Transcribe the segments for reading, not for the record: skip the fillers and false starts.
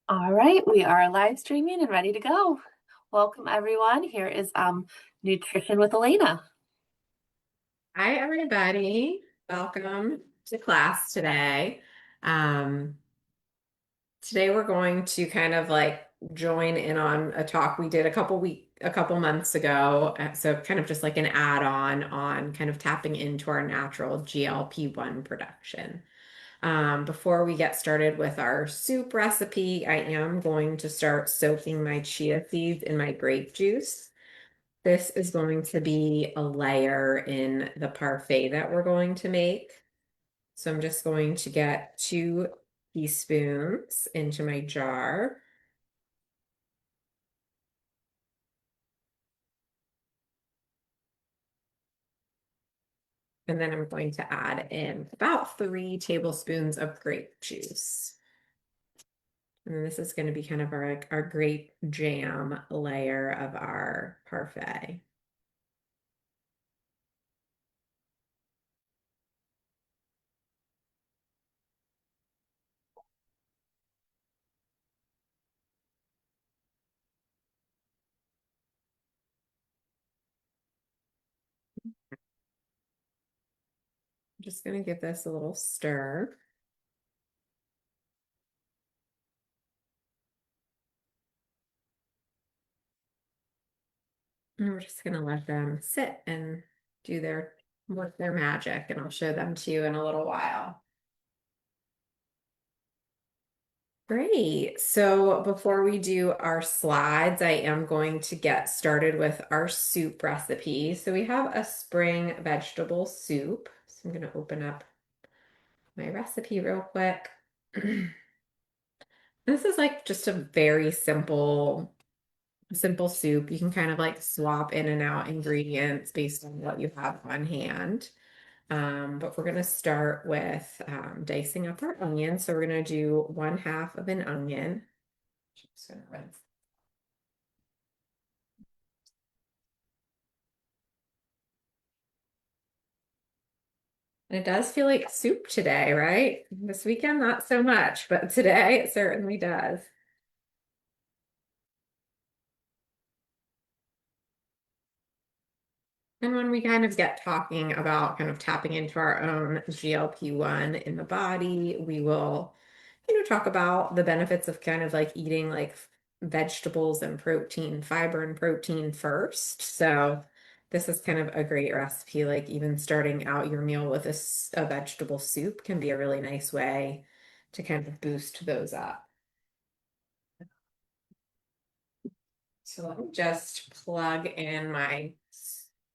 All right, we are live streaming and ready to go. Welcome everyone. Here is Nutrition with Elena. Hi, everybody. Welcome to class today. Um, Today we're going to kind of like join in on a talk we did a couple months ago. So kind of just like an add-on on kind of tapping into our natural GLP-1 production. Before we get started with our soup recipe, I am going to start soaking my chia seeds in my grape juice. This is going to be a layer in the parfait that we're going to make. So I'm just going to get 2 teaspoons into my jar. And then I'm going to add in about 3 tablespoons of grape juice. And this is going to be kind of our grape jam layer of our parfait. I'm just going to give this a little stir. And we're just going to let them sit and do work their magic, and I'll show them to you in a little while. Great. So before we do our slides, I am going to get started with our soup recipe. So we have a spring vegetable soup. So I'm going to open up my recipe real quick. This is like just a very simple soup. You can kind of like swap in and out ingredients based on what you have on hand. But we're going to start with dicing up our onion. So we're going to do 1/2 of an onion. Just going to rinse. And it does feel like soup today, right? This weekend, not so much, but today it certainly does. And when we kind of get talking about kind of tapping into our own GLP-1 in the body, we will, talk about the benefits of kind of like eating like vegetables and protein, fiber and protein first. So this is kind of a great recipe. Like even starting out your meal with a vegetable soup can be a really nice way to kind of boost those up. So let me just plug in my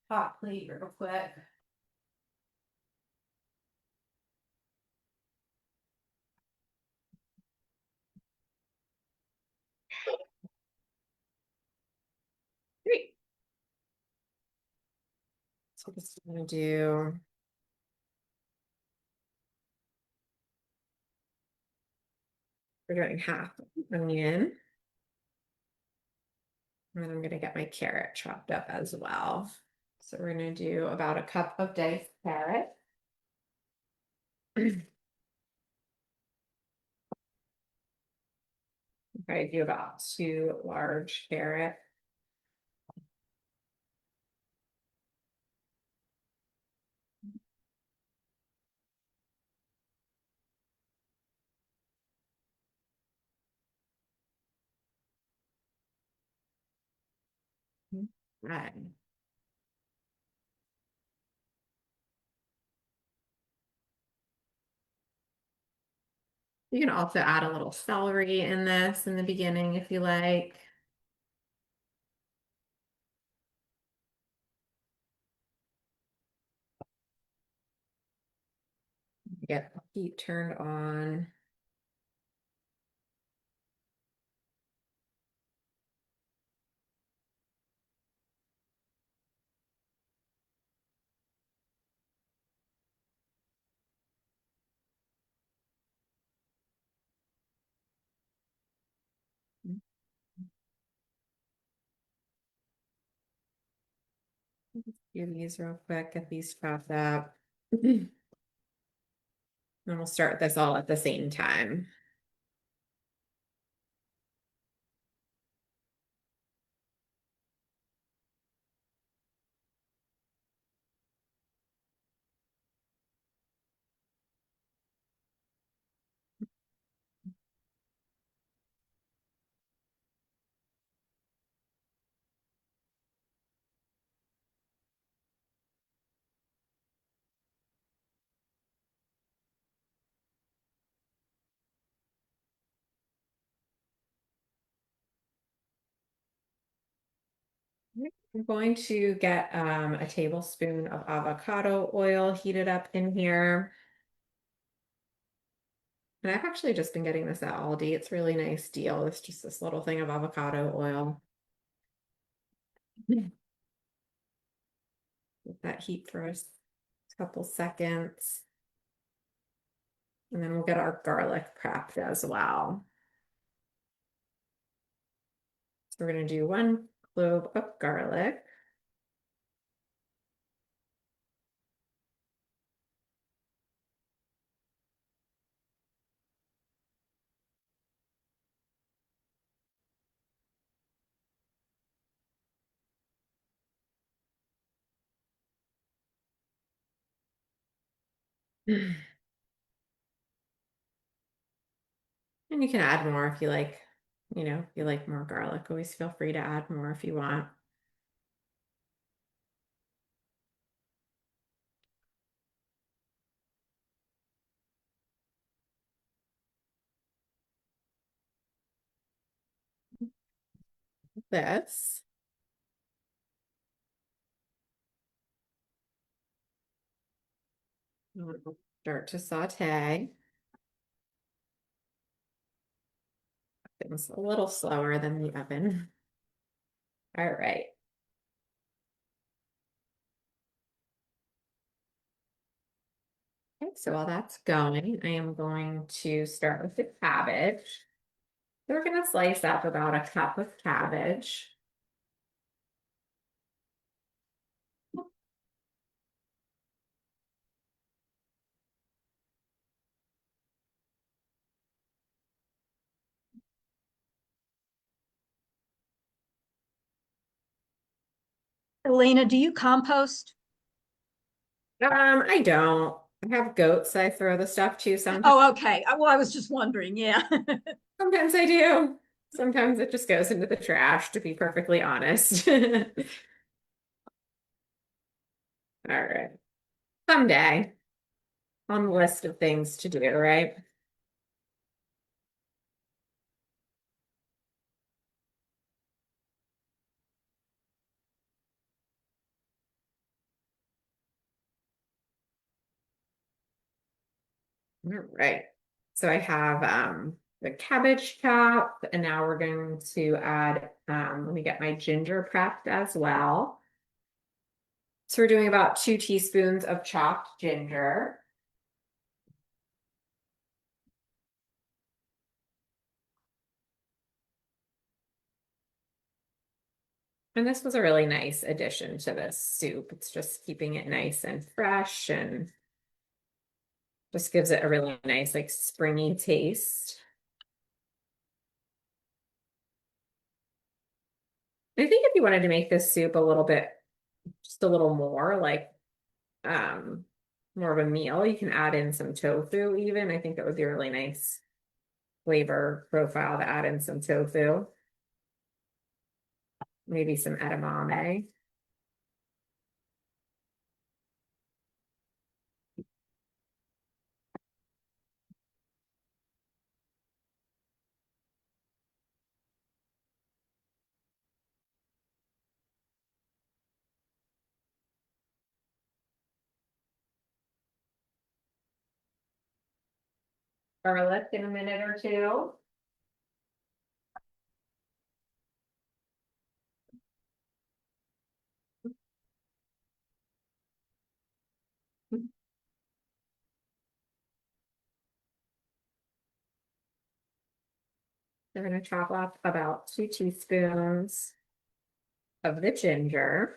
hot plate real quick. Great. So this is gonna do, we're doing half onion. And then I'm gonna get my carrot chopped up as well. So we're gonna do about a cup of diced carrot. I do about 2 large carrot. Right. You can also add a little celery in this in the beginning if you like. Get the heat turned on. Do these real quick, get these chopped up. And we'll start this all at the same time. I'm going to get a tablespoon of avocado oil heated up in here. And I've actually just been getting this at Aldi. It's a really nice deal. It's just this little thing of avocado oil. Let that heat for a couple seconds. And then we'll get our garlic prepped as well. So we're going to do 1 clove of garlic. And you can add more if you like, if you like more garlic, always feel free to add more if you want. This. Start to saute. Things a little slower than the oven. All right. Okay, so while that's going, I am going to start with the cabbage. So we're going to slice up about a cup of cabbage. Elena, do you compost? I don't. I have goats I throw the stuff to sometimes. Oh, okay. Well, I was just wondering. Yeah. Sometimes I do. Sometimes it just goes into the trash, to be perfectly honest. All right. Someday on the list of things to do, right? All right. So I have the cabbage chop, and now we're going to add, let me get my ginger prepped as well. So we're doing about 2 teaspoons of chopped ginger. And this was a really nice addition to this soup. It's just keeping it nice and fresh and just gives it a really nice, like springy taste. I think if you wanted to make this soup a little bit, just a little more like um more of a meal, you can add in some tofu even. I think that would be a really nice flavor profile to add in some tofu. Maybe some edamame. Garlic in a minute or two. We're going to chop up about 2 teaspoons of the ginger.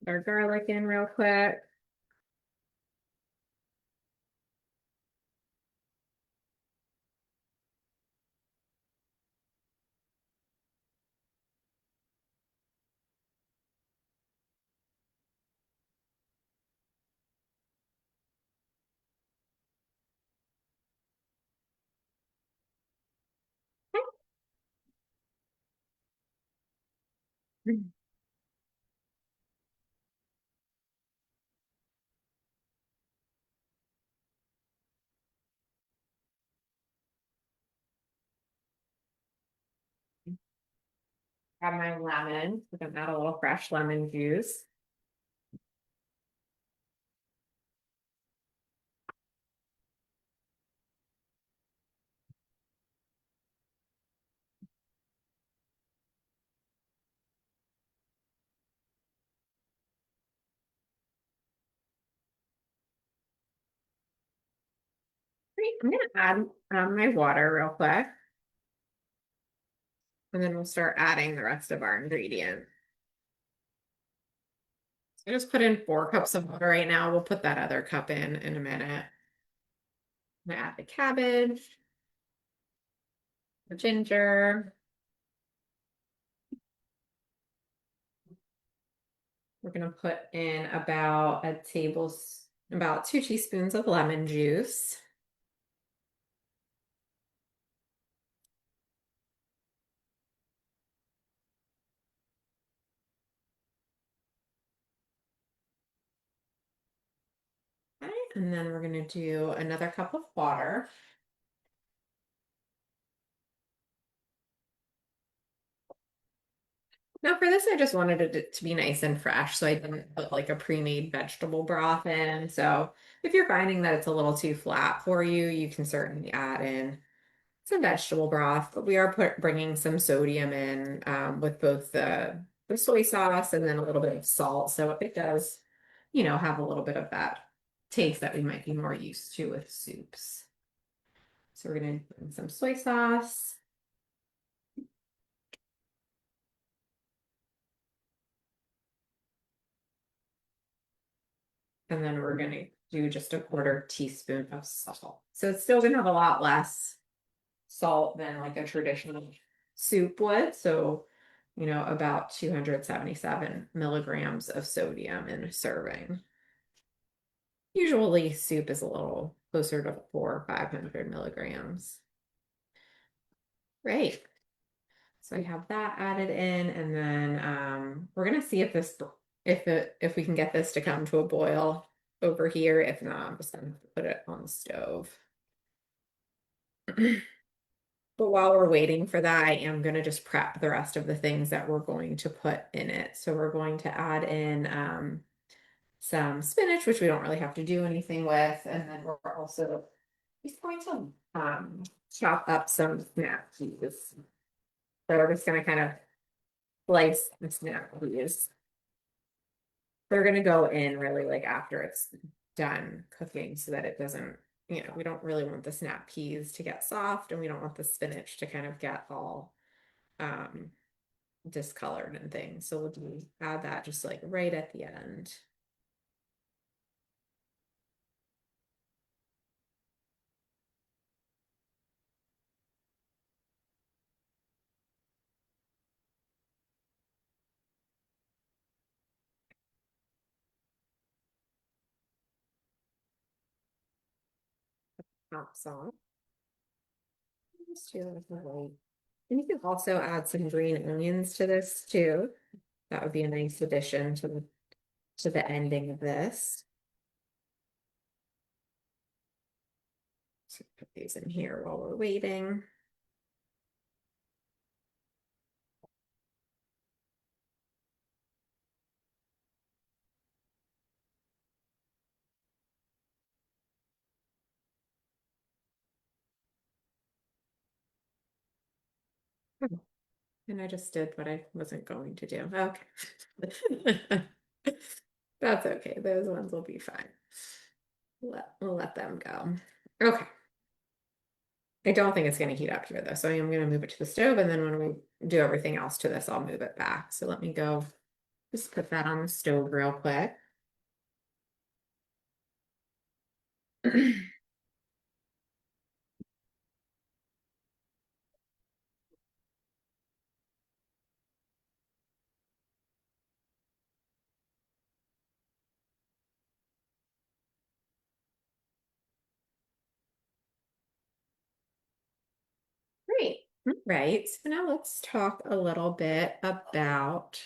Our garlic in real quick. Grab my lemon. We're gonna add a little fresh lemon juice. Great. I'm gonna add my water real quick. And then we'll start adding the rest of our ingredients. I just put in 4 cups of water right now. We'll put that other cup in a minute. I'm gonna add the cabbage, the ginger. We're gonna put in about about 2 teaspoons of lemon juice. Okay, and then we're gonna do another cup of water. Now for this, I just wanted it to be nice and fresh, so I didn't put like a pre-made vegetable broth in. So if you're finding that it's a little too flat for you, you can certainly add in some vegetable broth. But we are bringing some sodium in with both the soy sauce and then a little bit of salt. So it does, have a little bit of that taste that we might be more used to with soups. So we're gonna put in some soy sauce. And then we're going to do just a 1/4 teaspoon of salt. So it's still going to have a lot less salt than like a traditional soup would. So, about 277 milligrams of sodium in a serving. Usually soup is a little closer to 400 or 500 milligrams. Right. So I have that added in, and then we're gonna see if we can get this to come to a boil over here. If not, I'm just gonna put it on the stove. But while we're waiting for that, I am gonna just prep the rest of the things that we're going to put in it. So we're going to add in some spinach, which we don't really have to do anything with, and then we're also just going to chop up some snap peas. So we're just gonna kind of slice the snap peas. They're gonna go in really like after it's done cooking so that it doesn't, we don't really want the snap peas to get soft and we don't want the spinach to kind of get all discolored and things. So we'll add that just like right at the end. Hot sauce. Just do it right. And you can also add some green onions to this too. That would be a nice addition to the ending of this. So put these in here while we're waiting. And I just did what I wasn't going to do. Okay. That's okay. Those ones will be fine. We'll let them go. Okay. I don't think it's going to heat up here though. So I am going to move it to the stove, and then when we do everything else to this, I'll move it back. So let me go just put that on the stove real quick. Great. Right. So now let's talk a little bit about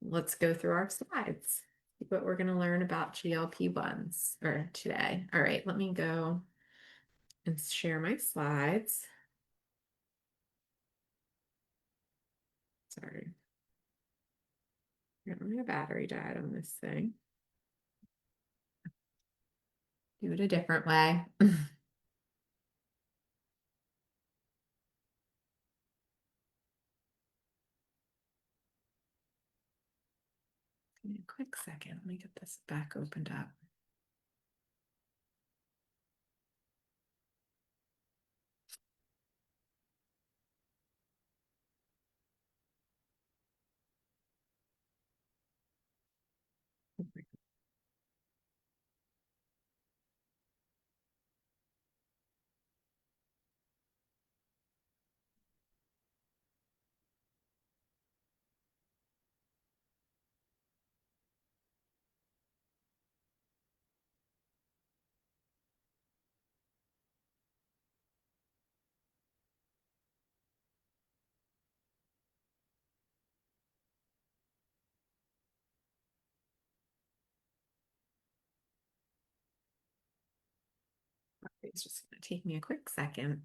let's go through our slides. See what we're going to learn about GLP-1s or today. All right, let me go and share my slides. Sorry. My battery died on this thing. Do it a different way. Give me a quick second. Let me get this back opened up. It's just going to take me a quick second.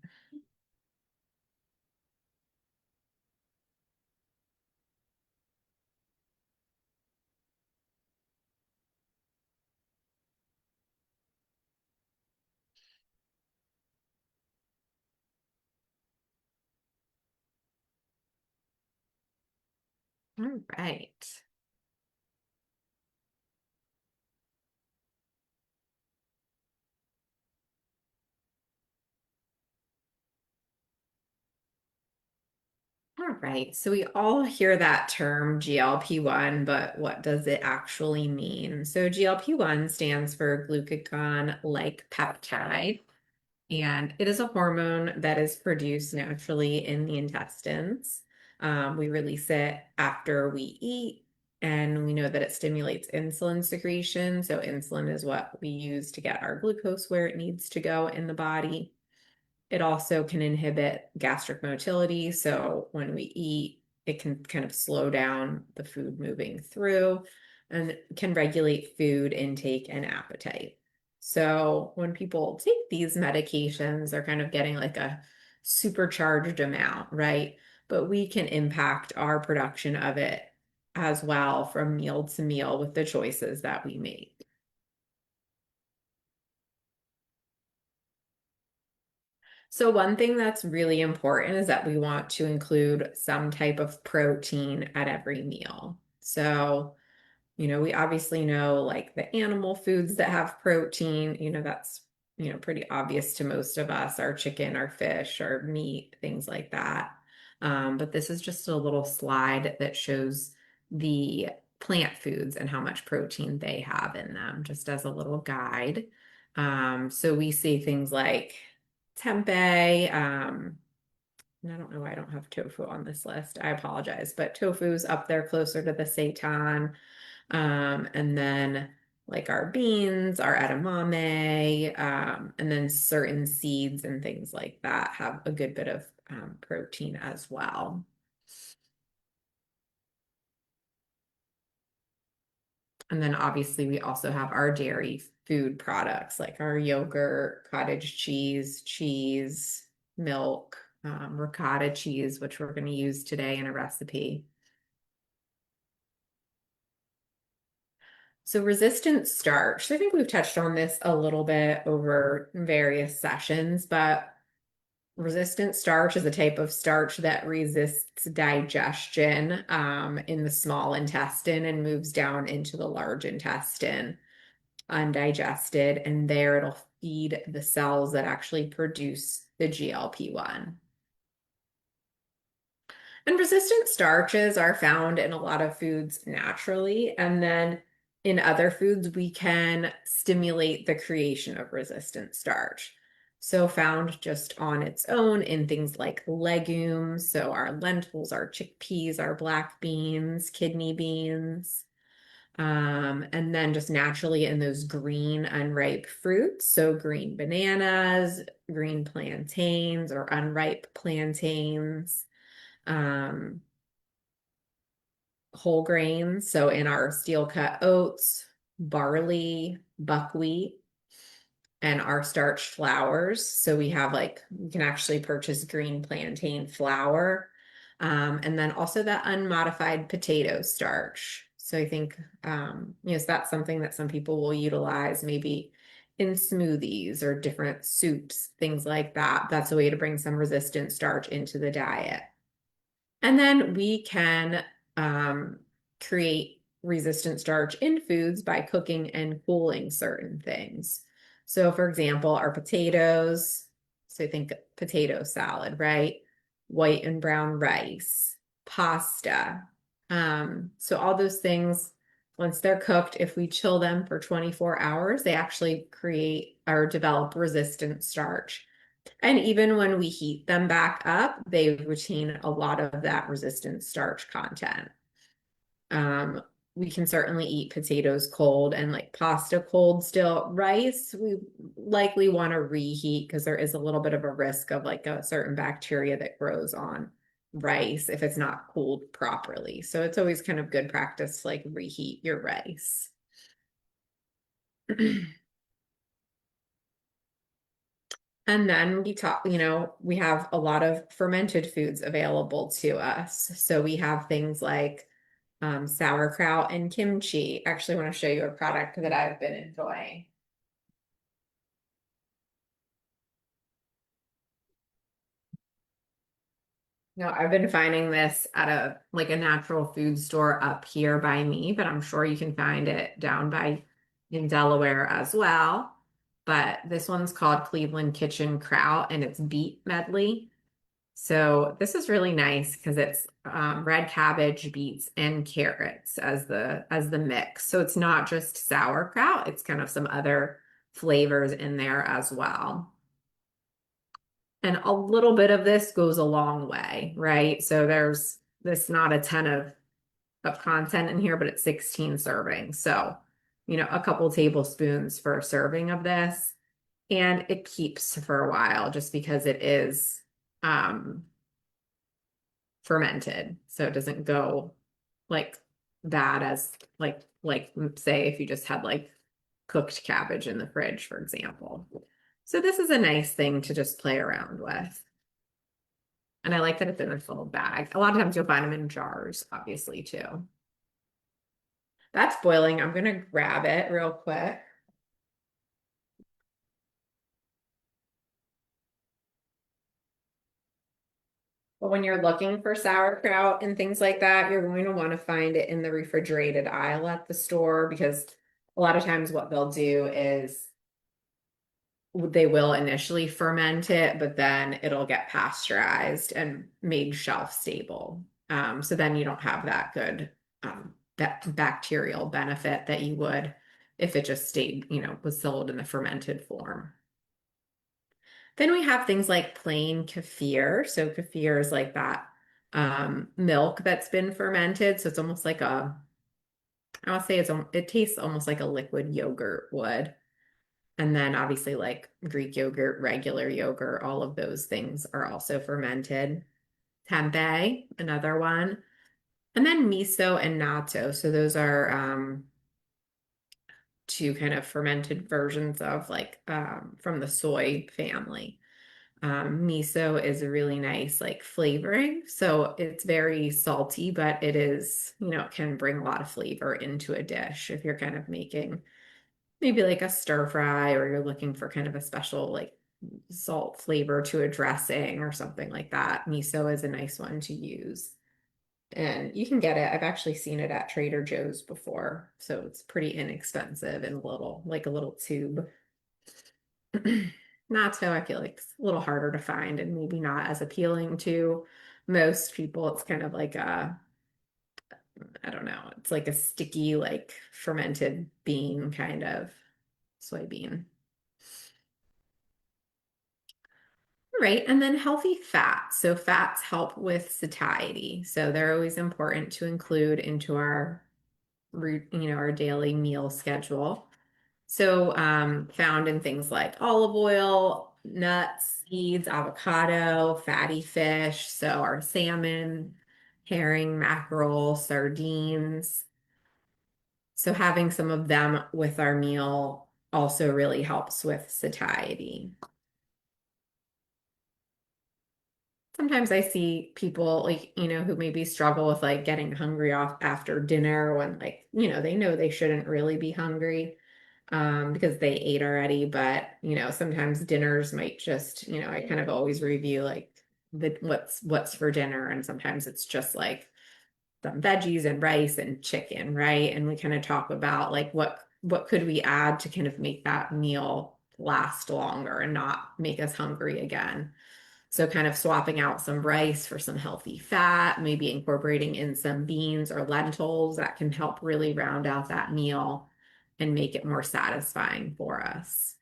All right. All right, so we all hear that term GLP-1, but what does it actually mean? So GLP-1 stands for glucagon-like peptide, and it is a hormone that is produced naturally in the intestines. We release it after we eat, and we know that it stimulates insulin secretion. So insulin is what we use to get our glucose where it needs to go in the body. It also can inhibit gastric motility. So when we eat, it can kind of slow down the food moving through and can regulate food intake and appetite. So when people take these medications, they're kind of getting like a supercharged amount, right? But we can impact our production of it as well from meal to meal with the choices that we make. So one thing that's really important is that we want to include some type of protein at every meal. So, we obviously know like the animal foods that have protein, that's, pretty obvious to most of us, our chicken, our fish, our meat, things like that. But this is just a little slide that shows the plant foods and how much protein they have in them, just as a little guide. So we see things like tempeh. And I don't know why I don't have tofu on this list. I apologize, but tofu's up there closer to the seitan. And then like our beans, our edamame, and then certain seeds and things like that have a good bit of protein as well. And then obviously we also have our dairy food products like our yogurt, cottage cheese, milk, ricotta cheese, which we're going to use today in a recipe. So resistant starch. So I think we've touched on this a little bit over various sessions, but resistant starch is a type of starch that resists digestion in the small intestine and moves down into the large intestine undigested, and there it'll feed the cells that actually produce the GLP-1. And resistant starches are found in a lot of foods naturally, and then in other foods, we can stimulate the creation of resistant starch. So, found just on its own in things like legumes, so our lentils, our chickpeas, our black beans, kidney beans. And then just naturally in those green unripe fruits, so green bananas, green plantains, or unripe plantains. Um, whole grains. So in our steel cut oats, barley, buckwheat, and our starch flours. So we have like, you can actually purchase green plantain flour. And then also that unmodified potato starch. So I think, so that's something that some people will utilize maybe in smoothies or different soups, things like that. That's a way to bring some resistant starch into the diet. And then we can create resistant starch in foods by cooking and cooling certain things. So, for example, our potatoes, so think potato salad, right? White and brown rice, pasta. So, all those things, once they're cooked, if we chill them for 24 hours, they actually create or develop resistant starch. And even when we heat them back up, they retain a lot of that resistant starch content. We can certainly eat potatoes cold and like pasta cold still. Rice, we likely want to reheat because there is a little bit of a risk of like a certain bacteria that grows on rice if it's not cooled properly. So it's always kind of good practice to like reheat your rice. And then we have a lot of fermented foods available to us. So we have things like sauerkraut and kimchi. Actually, I want to show you a product that I've been enjoying. No, I've been finding this at a natural food store up here by me, but I'm sure you can find it down by in Delaware as well. But this one's called Cleveland Kitchen Kraut and it's beet medley. So this is really nice because it's red cabbage, beets, and carrots as the mix. So it's not just sauerkraut, it's kind of some other flavors in there as well. And a little bit of this goes a long way, right? So there's not a ton of content in here, but it's 16 servings. So, a couple tablespoons for a serving of this. And it keeps for a while just because it is fermented. So it doesn't go like bad as like say if you just had like cooked cabbage in the fridge, for example. So this is a nice thing to just play around with. And I like that it's in a full bag. A lot of times you'll find them in jars, obviously, too. That's boiling. I'm gonna grab it real quick. But when you're looking for sauerkraut and things like that, you're going to want to find it in the refrigerated aisle at the store because a lot of times what they'll do is they will initially ferment it, but then it'll get pasteurized and made shelf stable. So then you don't have that good bacterial benefit that you would if it just stayed, was sold in the fermented form. Then we have things like plain kefir. So kefir is like that milk that's been fermented. So it's almost like I'll say it tastes almost like a liquid yogurt would. And then obviously like Greek yogurt, regular yogurt, all of those things are also fermented. Tempeh, another one. And then miso and natto. So those are two kind of fermented versions of from the soy family. Miso is a really nice like flavoring. So it's very salty, but it is, it can bring a lot of flavor into a dish if you're kind of making maybe like a stir fry or you're looking for kind of a special like salt flavor to a dressing or something like that. Miso is a nice one to use. And you can get it. I've actually seen it at Trader Joe's before. So it's pretty inexpensive and like a little tube. Natto, I feel like it's a little harder to find and maybe not as appealing to most people. It's kind of like I don't know, it's like a sticky, like fermented bean kind of soybean. Right, and then healthy fats. So fats help with satiety. So they're always important to include into our daily meal schedule. So found in things like olive oil, nuts, seeds, avocado, fatty fish. So our salmon, herring, mackerel, sardines. So having some of them with our meal also really helps with satiety. Sometimes I see people like, who maybe struggle with like getting hungry off after dinner when like, they know they shouldn't really be hungry because they ate already. But, sometimes dinners might just, I kind of always review like what's for dinner. And sometimes it's just like some veggies and rice and chicken, right? And we kind of talk about like what could we add to kind of make that meal last longer and not make us hungry again. So kind of swapping out some rice for some healthy fat, maybe incorporating in some beans or lentils that can help really round out that meal and make it more satisfying for us.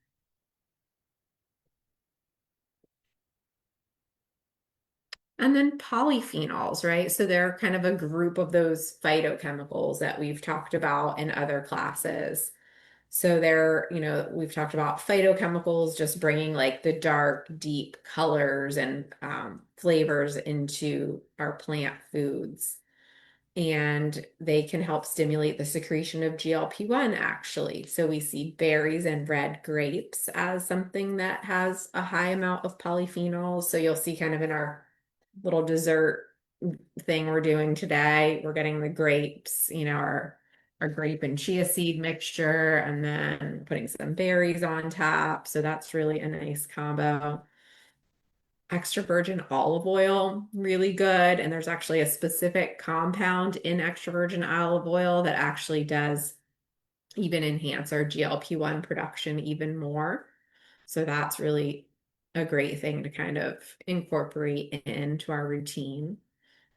And then polyphenols, right? So they're kind of a group of those phytochemicals that we've talked about in other classes. So they're, we've talked about phytochemicals just bringing like the dark, deep colors and flavors into our plant foods. And they can help stimulate the secretion of GLP-1 actually. So we see berries and red grapes as something that has a high amount of polyphenols. So you'll see kind of in our little dessert thing we're doing today, we're getting the grapes, our grape and chia seed mixture, and then putting some berries on top. So that's really a nice combo. Extra virgin olive oil, really good. And there's actually a specific compound in extra virgin olive oil that actually does even enhance our GLP-1 production even more. So that's really a great thing to kind of incorporate into our routine.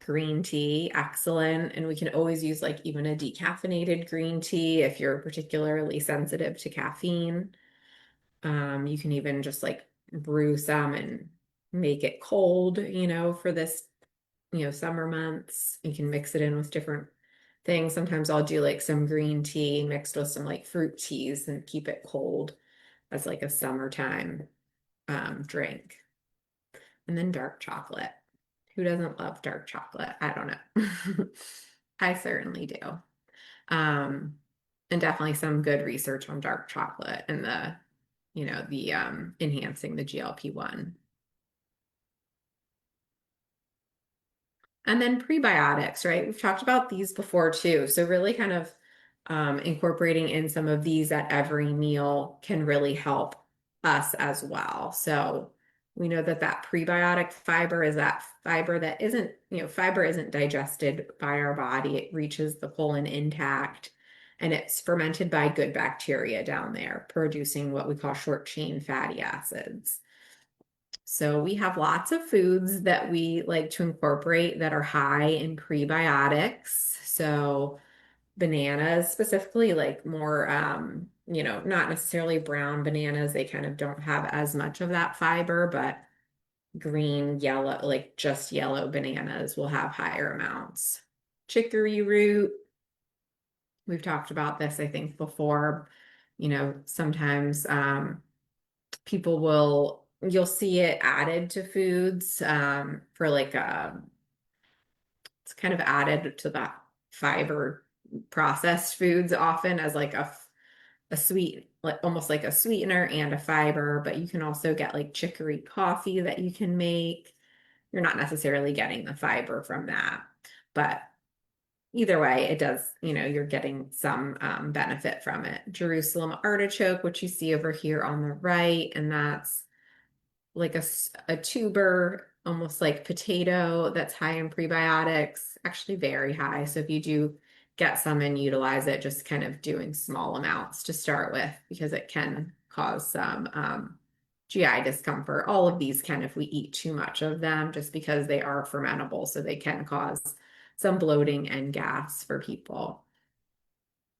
Green tea, excellent. And we can always use like even a decaffeinated green tea if you're particularly sensitive to caffeine. You can even just like brew some and make it cold, for this, summer months. You can mix it in with different things. Sometimes I'll do like some green tea mixed with some like fruit teas and keep it cold as like a summertime drink. And then dark chocolate. Who doesn't love dark chocolate? I don't know. I certainly do. Um, and definitely some good research on dark chocolate and the enhancing the GLP-1. And then prebiotics, right? We've talked about these before too. So really kind of incorporating in some of these at every meal can really help us as well. So we know that that prebiotic fiber is that fiber that isn't, fiber isn't digested by our body. It reaches the colon intact and it's fermented by good bacteria down there, producing what we call short chain fatty acids. So we have lots of foods that we like to incorporate that are high in prebiotics. So bananas specifically, like more, not necessarily brown bananas. They kind of don't have as much of that fiber, but green, yellow, like just yellow bananas will have higher amounts. Chicory root, we've talked about this, I think, before. Sometimes you'll see it added to foods for like it's kind of added to that fiber processed foods often as like a sweet, like almost like a sweetener and a fiber. But you can also get like chicory coffee that you can make. You're not necessarily getting the fiber from that, but either way, it does, you're getting some benefit from it. Jerusalem artichoke, which you see over here on the right, and that's like a tuber, almost like potato that's high in prebiotics, actually very high. So if you do get some and utilize it, just kind of doing small amounts to start with, because it can cause some GI discomfort. All of these can if we eat too much of them, just because they are fermentable. So they can cause some bloating and gas for people.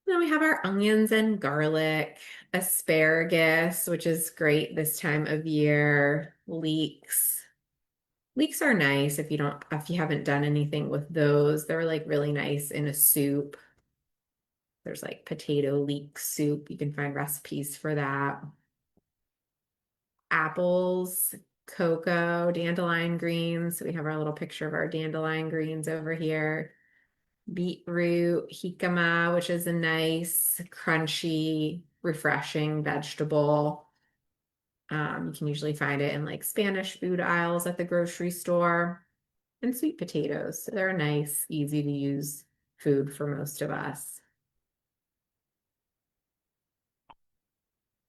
Then we have our onions and garlic, asparagus, which is great this time of year, leeks. Leeks are nice if you haven't done anything with those. They're like really nice in a soup. There's like potato leek soup. You can find recipes for that. Apples, cocoa, dandelion greens. So we have our little picture of our dandelion greens over here. Beetroot, jicama, which is a nice, crunchy, refreshing vegetable. You can usually find it in like Spanish food aisles at the grocery store. And sweet potatoes. So they're a nice, easy to use food for most of us.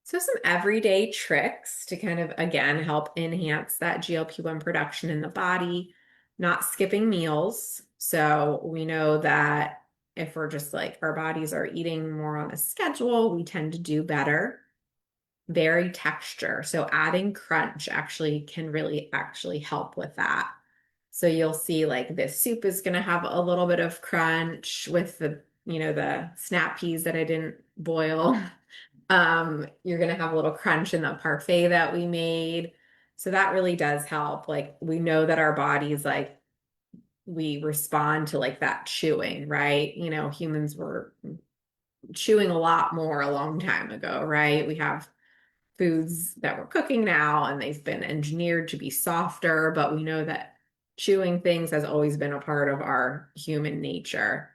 So some everyday tricks to kind of, again, help enhance that GLP-1 production in the body, not skipping meals. So we know that if we're just like our bodies are eating more on a schedule, we tend to do better. Vary texture. So adding crunch actually can really actually help with that. So you'll see like this soup is going to have a little bit of crunch with the snap peas that I didn't boil. You're going to have a little crunch in the parfait that we made. So that really does help. Like we know that our bodies like we respond to like that chewing, right? Humans were chewing a lot more a long time ago, right? We have foods that we're cooking now and they've been engineered to be softer, but we know that chewing things has always been a part of our human nature.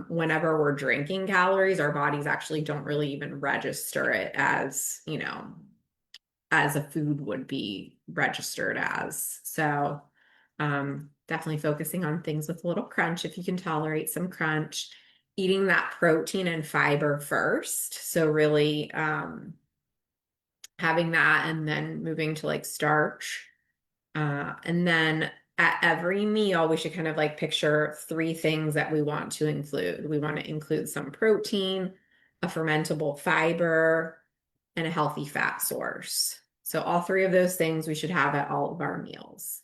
Whenever we're drinking calories, our bodies actually don't really even register it as, as a food would be registered as. So, definitely focusing on things with a little crunch if you can tolerate some crunch, eating that protein and fiber first. So, really, having that and then moving to like starch. And then at every meal, we should kind of like picture three things that we want to include. We want to include some protein, a fermentable fiber, and a healthy fat source. So all three of those things we should have at all of our meals.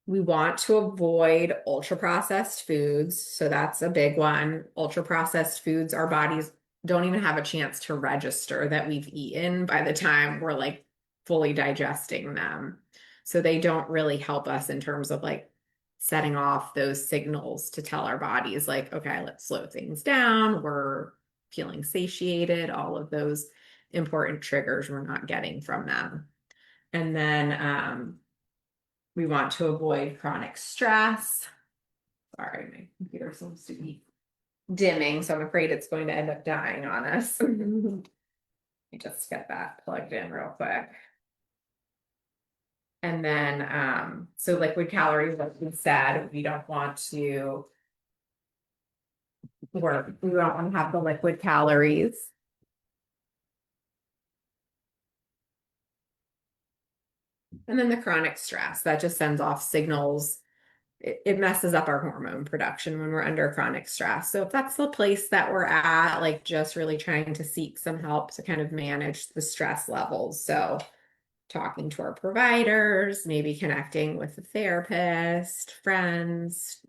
We want to avoid ultra processed foods. So that's a big one. Ultra processed foods, our bodies don't even have a chance to register that we've eaten by the time we're like fully digesting them. So they don't really help us in terms of like setting off those signals to tell our bodies, like, okay, let's slow things down. We're feeling satiated, all of those important triggers we're not getting from them. And then, we want to avoid chronic stress. Sorry, my computer seems to be dimming, so I'm afraid it's going to end up dying on us. Let me just get that plugged in real quick. And then, so liquid calories, like we said, we don't want to have the liquid calories. And then the chronic stress, that just sends off signals. It messes up our hormone production when we're under chronic stress. So if that's the place that we're at, like just really trying to seek some help to kind of manage the stress levels. So talking to our providers, maybe connecting with a therapist, friends,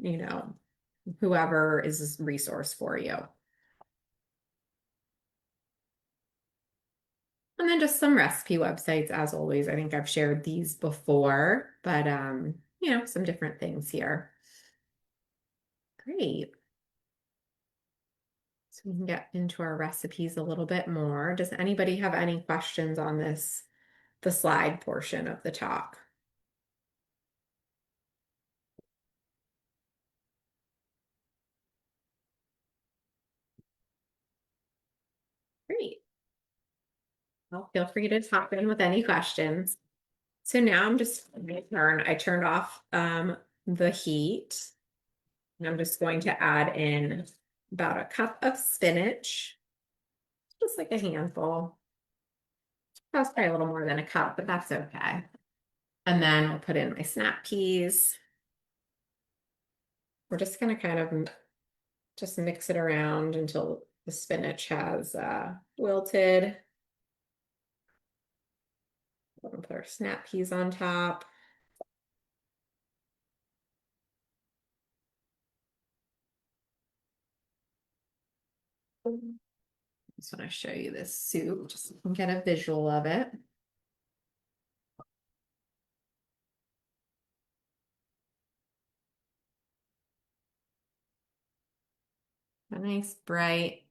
whoever is a resource for you. And then just some recipe websites, as always. I think I've shared these before, but some different things here. Great. So we can get into our recipes a little bit more. Does anybody have any questions on the slide portion of the talk? Great. Well, feel free to talk in with any questions. So now I'm just going to I turned off the heat. And I'm just going to add in about a cup of spinach, just like a handful. That's probably a little more than a cup, but that's okay. And then we'll put in my snap peas. We're just going to kind of just mix it around until the spinach has wilted. We're going to put our snap peas on top. I just want to show you this soup, just so you can get a visual of it. A nice, bright,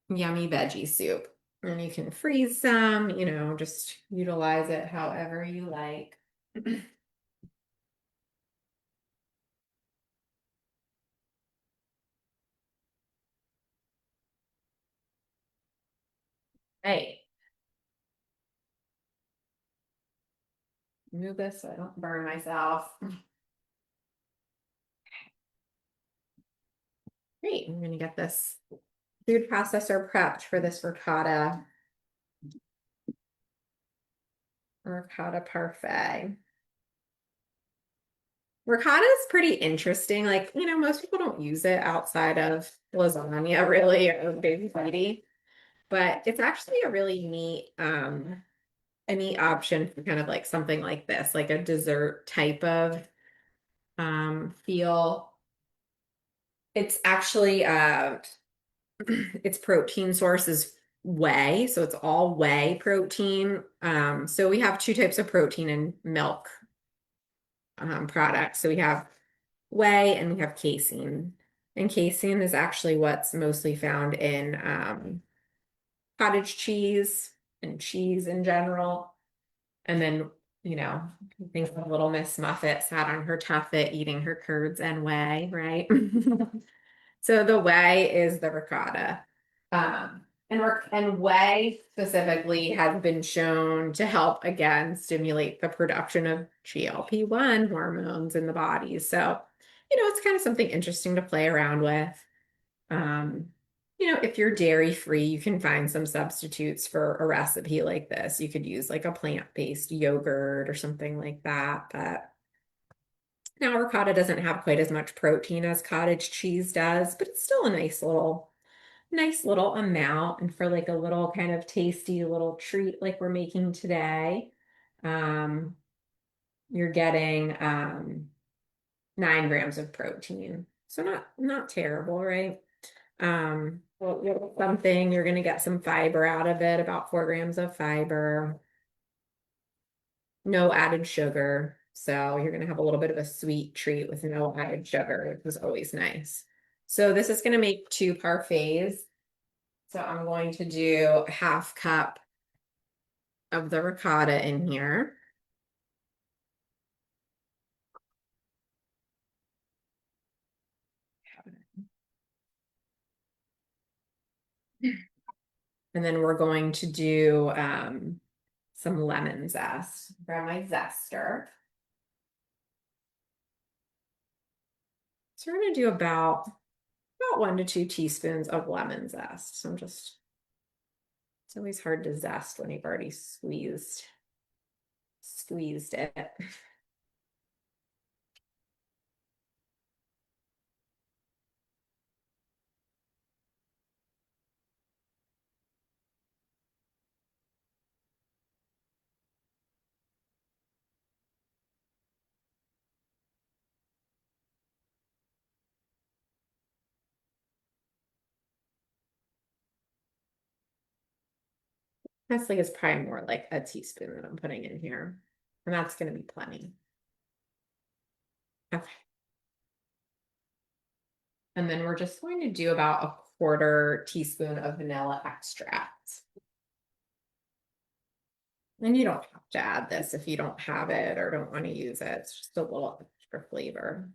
yummy veggie soup. And you can freeze some, just utilize it however you like. Hey, move this so I don't burn myself. Great, I'm gonna get this food processor prepped for this ricotta parfait. Ricotta is pretty interesting. Like, most people don't use it outside of lasagna, really, or baby ziti, but it's actually a neat option for kind of like something like this, like a dessert type of feel. It's actually its protein source is whey, so it's all whey protein. So we have two types of protein in milk products. So we have whey and we have casein. And casein is actually what's mostly found in cottage cheese and cheese in general. And then, think of little Miss Muffet sat on her tuffet eating her curds and whey, right? So the whey is the ricotta. And whey specifically has been shown to help again stimulate the production of GLP-1 hormones in the body. So, it's kind of something interesting to play around with. Um, if you're dairy free, you can find some substitutes for a recipe like this. You could use like a plant-based yogurt or something like that. But now ricotta doesn't have quite as much protein as cottage cheese does, but it's still a nice little amount. And for like a little kind of tasty little treat like we're making today, um, you're getting 9 grams of protein. So not terrible, right? Something you're going to get some fiber out of it, about 4 grams of fiber, no added sugar. So you're going to have a little bit of a sweet treat with no added sugar, which is always nice. So this is going to make 2 parfaits. So I'm going to do a 1/2 cup of the ricotta in here. And then we're going to do some lemon zest. Grab my zester. So we're going to do about 1 to 2 teaspoons of lemon zest. So it's always hard to zest when you've already squeezed it. Honestly, it's probably more like a teaspoon that I'm putting in here. And that's going to be plenty. Okay. And then we're just going to do about a 1/4 teaspoon of vanilla extract. And you don't have to add this if you don't have it or don't want to use it. It's just a little extra flavor.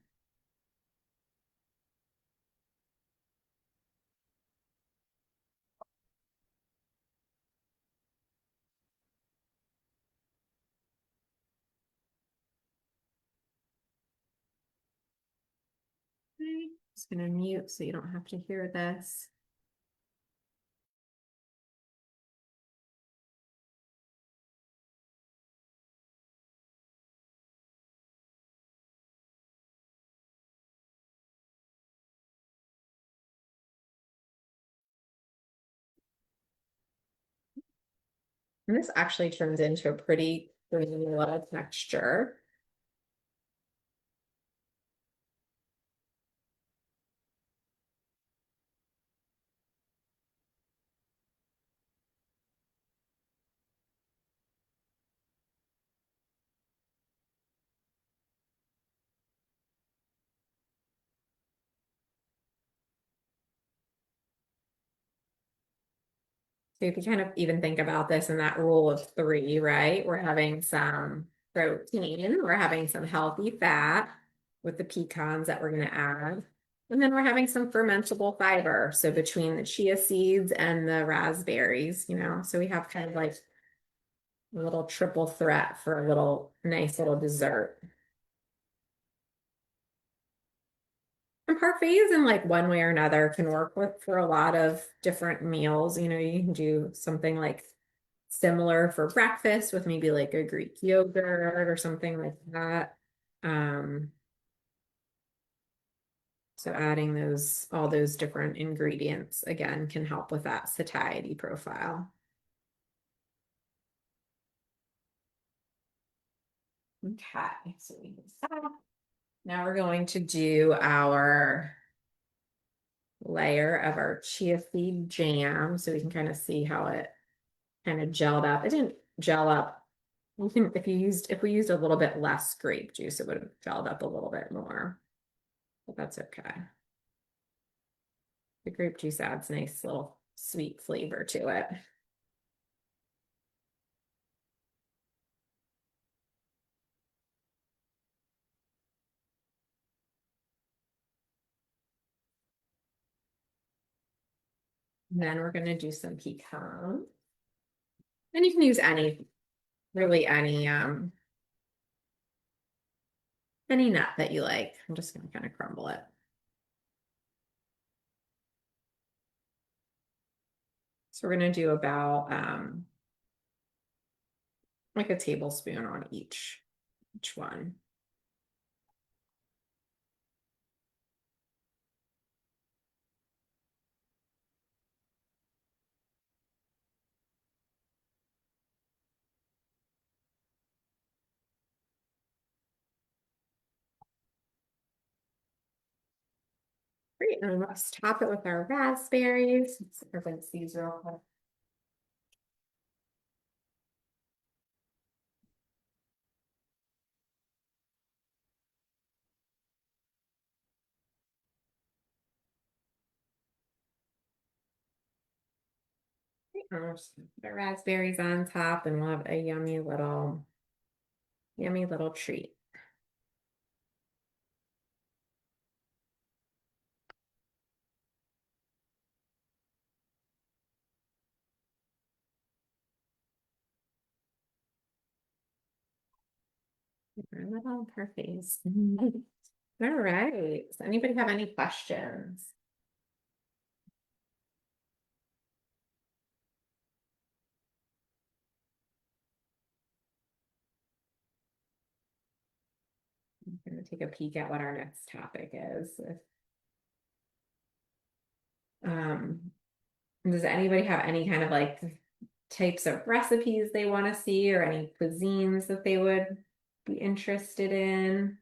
Okay. Just going to mute so you don't have to hear this. And this actually turns into a pretty vanilla texture. So if you kind of even think about this in that rule of three, right? We're having some protein, we're having some healthy fat with the pecans that we're going to add. And then we're having some fermentable fiber. So between the chia seeds and the raspberries, so we have kind of like a little triple threat for a little nice little dessert. And parfaits in like one way or another can work with for a lot of different meals. You can do something like similar for breakfast with maybe like a Greek yogurt or something like that. Um, so adding all those different ingredients again can help with that satiety profile. Okay, so we can stop. Now we're going to do our layer of our chia seed jam so we can kind of see how it kind of gelled up. It didn't gel up. If we used a little bit less grape juice, it would have gelled up a little bit more. But that's okay. The grape juice adds nice little sweet flavor to it. And then we're going to do some pecan. And you can use really any nut that you like. I'm just going to kind of crumble it. So we're going to do about like a tablespoon on each one. Great, and let's top it with our raspberries. Let's rinse these real quick. Great, put the raspberries on top, and we'll have a yummy little treat. Our little parfaits. All right. Does anybody have any questions? I'm going to take a peek at what our next topic is. Does anybody have any kind of like types of recipes they want to see or any cuisines that they would be interested in?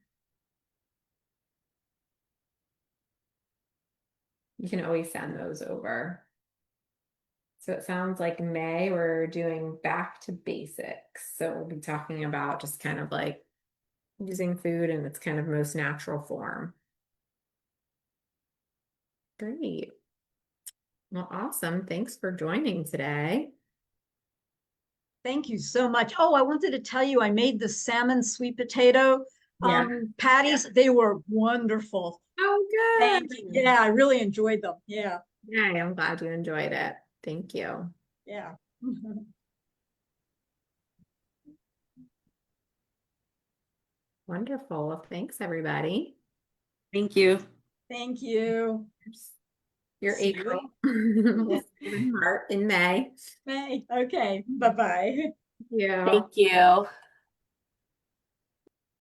You can always send those over. So it sounds like May, we're doing back to basics. So we'll be talking about just kind of like using food in its kind of most natural form. Great. Well, awesome. Thanks for joining today. Thank you so much. Oh, I wanted to tell you, I made the salmon sweet potato patties. They were wonderful. Oh, Thank good. you. Yeah, I really enjoyed them. Yeah. Yeah, I'm glad you enjoyed it. Thank you. Yeah. Wonderful. Well, thanks, everybody. Thank you. Thank you. You're See April. you. We'll see you in May. May. Okay. Bye-bye. Yeah. Thank you.